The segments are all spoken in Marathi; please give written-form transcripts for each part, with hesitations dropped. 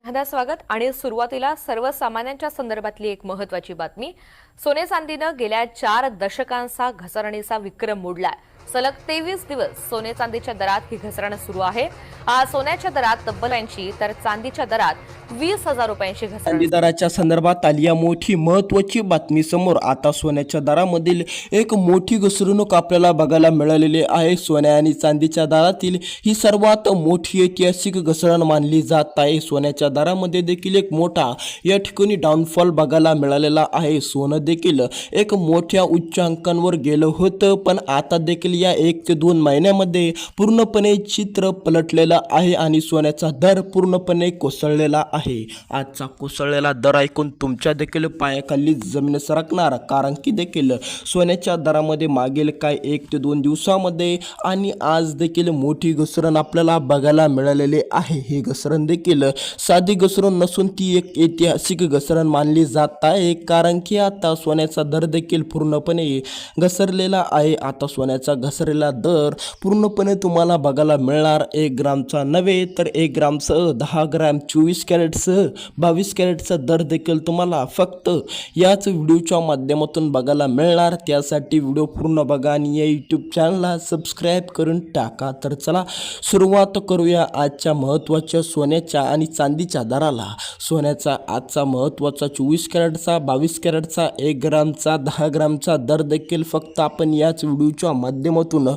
पुन्हा स्वागत आणि सुरुवातीला सर्वसामान्यांच्या संदर्भातली एक महत्त्वाची बातमी. सोने चांदीनं गेल्या 4 दशकांचा घसरणीचा विक्रम मोडलाय. सलग 23 दिवस सोने चांदीच्या दरात ही घसरण सुरू आहे. आज सोन्याच्या दरात तब्बल 80 तर चांदीच्या दरात 20,000 रुपयांची घसरण. चांदी दराच्या संदर्भात आली या मोठी महत्त्वाची बातमी समोर. आता सोन्याच्या दरामधील एक मोठी घसरणूक आपल्याला बघायला मिळालेली आहे. सोन्या आणि चांदीच्या दरातील ही सर्वात मोठी ऐतिहासिक घसरण मानली जात आहे. सोन्याच्या दरामध्ये देखील एक मोठा या ठिकाणी डाऊनफॉल बघायला मिळालेला आहे. सोनं देखील एक मोठ्या उच्चांकांवर गेलं होतं, पण आता देखील या 1 ते 2 महिन्यामध्ये पूर्णपणे चित्र पलटलेलं आहे आणि सोन्याचा दर पूर्णपणे कोसळलेला आहे. आजचा कोसळलेला दर ऐकून तुमच्या देखील पायाखाली जमीन सरकणार, कारण की देखील सोन्याच्या दरामध्ये मागील काय 1 ते 2 दिवसामध्ये आणि आज देखील मोठी घसरण आपल्याला बघायला मिळालेली आहे. ही घसरण देखील साधी घसरण नसून ती एक ऐतिहासिक घसरण मानली जात आहे, कारण की आता सोन्याचा दर देखील पूर्णपणे घसरलेला आहे. आता सोन्याचा घसरलेला दर पूर्णपणे तुम्हाला बघायला मिळणार. 1 ग्रामचा नव्हे तर 1 ग्रामसह 10 ग्रॅम 24 कॅरेटसह 22 कॅरेटचा दर देखील तुम्हाला फक्त याच व्हिडिओच्या माध्यमातून बघायला मिळणार. त्यासाठी व्हिडिओ पूर्ण बघा आणि या यूट्यूब चॅनलला सबस्क्राईब करून टाका. तर चला सुरुवात करूया आजच्या महत्त्वाच्या सोन्याच्या आणि चांदीच्या दराला. सोन्याचा आजचा महत्त्वाचा 24 कॅरेटचा, 22 कॅरेटचा, 1 ग्रामचा, 10 ग्रामचा दर देखील फक्त आपण याच व्हिडिओच्या माध्यमातून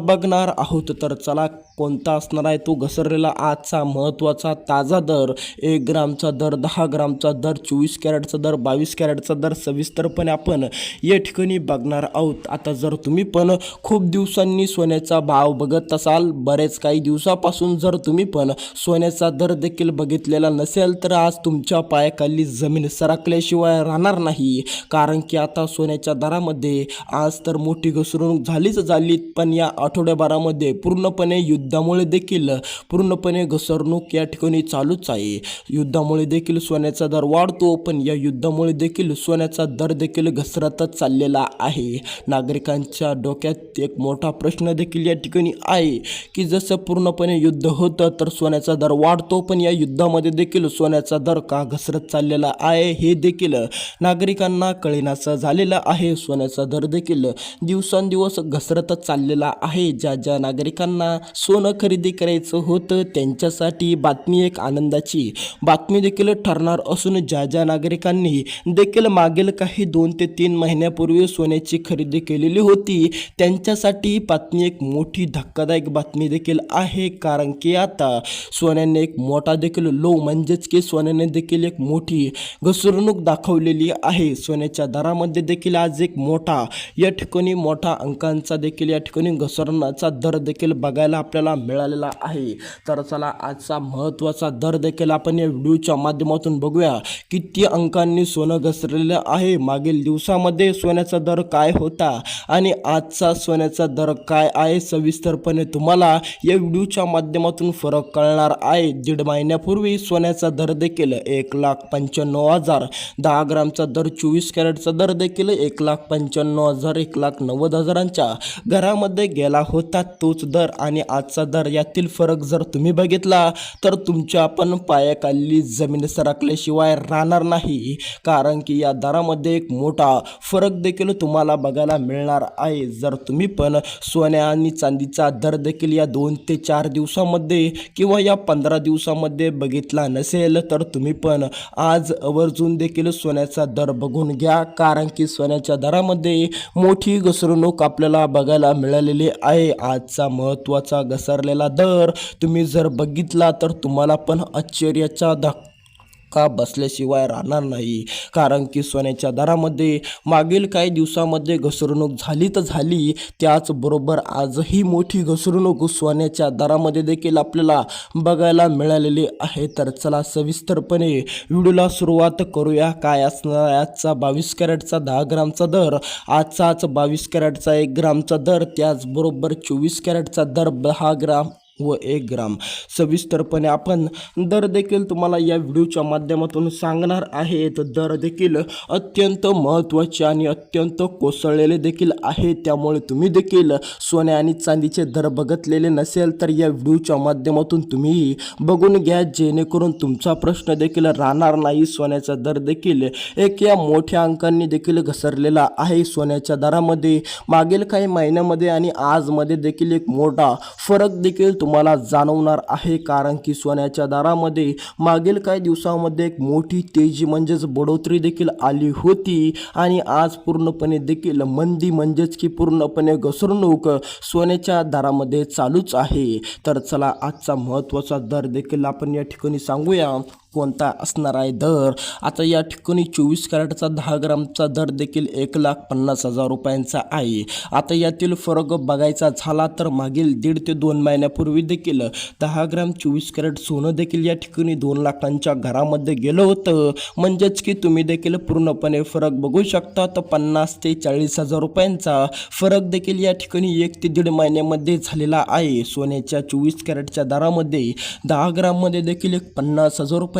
बघणार आहोत. तर चला कोणता असणार आहे तो घसरलेला आजचा महत्त्वाचा ताजा दर. 1 ग्रामचा दर, 10 ग्रामचा दर, 24 कॅरेटचा दर, 22 कॅरेटचा दर सविस्तरपणे आपण या ठिकाणी बघणार आहोत. आता जर तुम्ही पण खूप दिवसांनी सोन्याचा भाव बघत असाल, बरेच काही दिवसापासून जर तुम्ही पण सोन्याचा दर देखील बघितलेला नसेल, तर आज तुमच्या पायाखाली जमीन सरकल्याशिवाय राहणार नाही, कारण की आता सोन्याच्या दरामध्ये आज तर मोठी घसरणूक झालीच झाली, पण या आठवड्याभरामध्ये पूर्णपणे युद्धामुळे देखील पूर्णपणे घसरणूक या ठिकाणी चालूच आहे. युद्धामुळे देखील सोन्याचा दर वाढतो, पण या युद्धामुळे देखील सोन्याचा दर देखील घसरतच चाललेला आहे. नागरिकांच्या डोक्यात एक मोठा प्रश्न देखील या ठिकाणी आहे की जसं पूर्णपणे युद्ध होतं तर सोन्याचा दर वाढतो, पण या युद्धामध्ये देखील सोन्याचा दर का घसरत चाललेला आहे हे देखील नागरिकांना कळेनासं झालेलं आहे. सोन्याचा दर देखील दिवसेंदिवस घसरतच चाललेला आहे. ज्या नागरिकांना सोनं खरेदी करायचं होतं त्यांच्यासाठी बातमी एक आनंदाची बातमी देखील ठरणार असून ज्या नागरिकांनी देखील मागील काही 2 ते 3 महिन्यापूर्वी सोन्याची खरेदी केलेली होती त्यांच्यासाठी बातमी एक मोठी धक्कादायक बातमी देखील आहे, कारण की आता सोन्याने एक मोठा देखील लो म्हणजेच की सोन्याने देखील एक मोठी घसरणूक दाखवलेली आहे. सोन्याच्या दरामध्ये देखील आज एक मोठा या ठिकाणी मोठा अंकांचा देखील या ठिकाणी घसरण्याचा दर देखील बघायला आपल्याला मिळालेला आहे. तर चला आजचा महत्त्वाचा दर देखील आपण या व्हिडिओच्या माध्यमातून बघूया. किती अंकांनी सोनं घसरलेलं आहे, मागील दिवसामध्ये सोन्याचा दर काय होता आणि आजचा सोन्याचा दर काय आहे, सविस्तरपणे तुम्हाला या व्हिडिओच्या माध्यमातून फरक कळणार आहे. 1.5 महिन्यापूर्वी सोन्याचा दर देखील 1,95,000, 10 ग्रामचा दर 24 कॅरेटचा दर देखील 1,95,000, 1,90,000च्या घरामध्ये गेला होता तोच दर आणि आजचा दर यातील फरक जर तुम्ही बघितला तर तुमच्या पण पायाखाली जमीन सरकल्याशिवाय राहणार नाही, कारण की या दरामध्ये एक मोठा फरक देखील तुम्हाला बघायला मिळणार आहे. जर तुम्ही पण सोन्या आणि चांदीचा दर देखील या 2 ते 4 दिवसामध्ये किंवा या 15 दिवसामध्ये बघितला नसेल तर तुम्ही पण आज आवर्जून देखील सोन्याचा दर बघून घ्या, कारण की सोन्याच्या दरामध्ये मोठी घसरणूक आपल्याला बघायला मिळालेली आहे. आजचा महत्त्वाचा घसरलेला दर तुम्ही जर बघितला तर तुम्हाला पण आश्चर्याचा धक्का बसल्याशिवाय राहणार नाही, कारण की सोन्याच्या दरामध्ये मागील काही दिवसामध्ये घसरणूक झाली तर झाली, त्याचबरोबर आजही मोठी घसरणूक सोन्याच्या दरामध्ये देखील आपल्याला बघायला मिळालेली आहे. तर चला सविस्तरपणे व्हिडिओला सुरुवात करूया. काय असणार आजचा 22 कॅरेटचा 10 ग्रामचा दर, आजचाच 22 कॅरेटचा 1 ग्रामचा दर, त्याचबरोबर 24 कॅरेटचा दर 10 ग्राम व 1 ग्राम. सविस्तरपणे आपण दर देखील तुम्हाला या व्हिडिओच्या माध्यमातून सांगणार आहे. तर दर देखील अत्यंत महत्त्वाचे आणि अत्यंत कोसळलेले देखील आहे. त्यामुळे तुम्ही देखील सोने आणि चांदीचे दर बघितलेले नसेल तर या व्हिडिओच्या माध्यमातून तुम्ही बघून घ्या, जेणेकरून तुमचा प्रश्न देखील राहणार नाही. सोन्याचा दर देखील एक या मोठ्या अंकांनी देखील घसरलेला आहे. सोन्याच्या दरामध्ये मागील काही महिन्यामध्ये आणि आजमध्ये देखील एक मोठा फरक देखील तुम्हाला जाणवणार आहे. कारण की सोन्याच्या दरामध्ये मागील काही दिवसामध्ये एक मोठी तेजी म्हणजेच बढोतरी देखील आली होती आणि आज पूर्णपणे देखील मंदी म्हणजेच की पूर्णपणे घसरणूक सोन्याच्या दरामध्ये चालूच आहे. तर चला आजचा महत्त्वाचा दर देखील आपण या ठिकाणी सांगूया कोणता असणार आहे दर. आता या ठिकाणी 24 कॅरेटचा 10 ग्रामचा दर देखील 1,50,000 रुपयांचा आहे. आता यातील फरक बघायचा झाला तर मागील 1.5 ते 2 महिन्यापूर्वी देखील 10 ग्राम 24 कॅरेट सोनं देखील या ठिकाणी 2 लाखांच्या घरामध्ये गेलं होतं. म्हणजेच की तुम्ही देखील पूर्णपणे फरक बघू शकता. तर 50,000 ते 40,000 रुपयांचा फरक देखील या ठिकाणी 1 ते 1.5 महिन्यामध्ये झालेला आहे. सोन्याच्या 24 कॅरेटच्या दरामध्ये 10 ग्राममध्ये देखील एक 50,000 रुपयांचा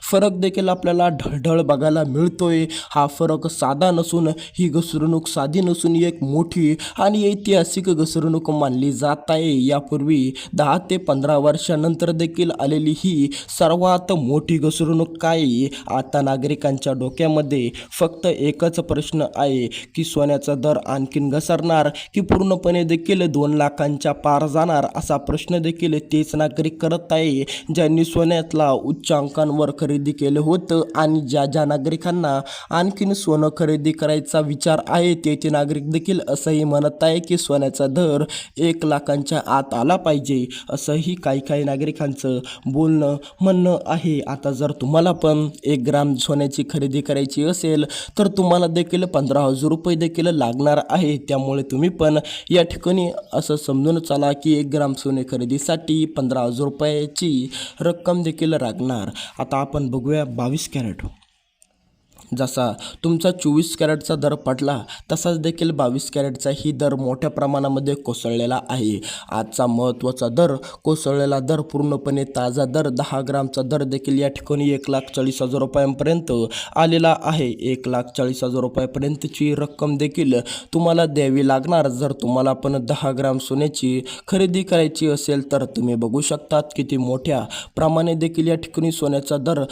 फरक देखील आपल्याला ढळढळ बघायला मिळतोय. हा फरक साधा नसून ही घसरणूक साधी नसून एक मोठी आणि ऐतिहासिक घसरणूक मानली जात आहे. यापूर्वी 10 ते 15 वर्षानंतर देखील आलेली ही सर्वात मोठी घसरणूक काय? आता नागरिकांच्या डोक्यामध्ये फक्त एकच प्रश्न आहे की सोन्याचा दर आणखीन घसरणार की पूर्णपणे देखील 2 लाखांच्या पार जाणार, असा प्रश्न देखील तेच नागरिक करत आहे ज्यांनी सोन्यातला उच्च अंकांवर खरेदी केलं होतं. आणि ज्या नागरिकांना आणखीन सोनं खरेदी करायचा विचार आहे ते नागरिक देखील असंही म्हणत आहे की सोन्याचा दर 1 लाखांच्या आत आला पाहिजे, असंही काही नागरिकांचं म्हणणं आहे. आता जर तुम्हाला पण 1 ग्राम सोन्याची खरेदी करायची असेल तर तुम्हाला देखील 15,000 रुपये देखील लागणार आहे. त्यामुळे तुम्ही पण या ठिकाणी असं समजून चला की 1 ग्राम सोने खरेदीसाठी 15,000 रुपयाची रक्कम देखील लागणार. आता आपण बघूया 22 कॅरेट. जसा तुमचा 24 कॅरेटचा दर पडला तसाच देखील 22 कॅरेटचाही दर मोठ्या प्रमाणामध्ये कोसळलेला आहे. आजचा महत्त्वाचा दर कोसळलेला दर पूर्णपणे ताजा दर 10 ग्रामचा दर देखील या ठिकाणी 1,40,000 रुपयांपर्यंत आलेला आहे. 1,40,000 रुपयापर्यंतची रक्कम देखील तुम्हाला द्यावी लागणार जर तुम्हाला पण 10 ग्राम सोन्याची खरेदी करायची असेल तर. तुम्ही बघू शकतात किती मोठ्या प्रमाणे देखील या ठिकाणी सोन्याचा दर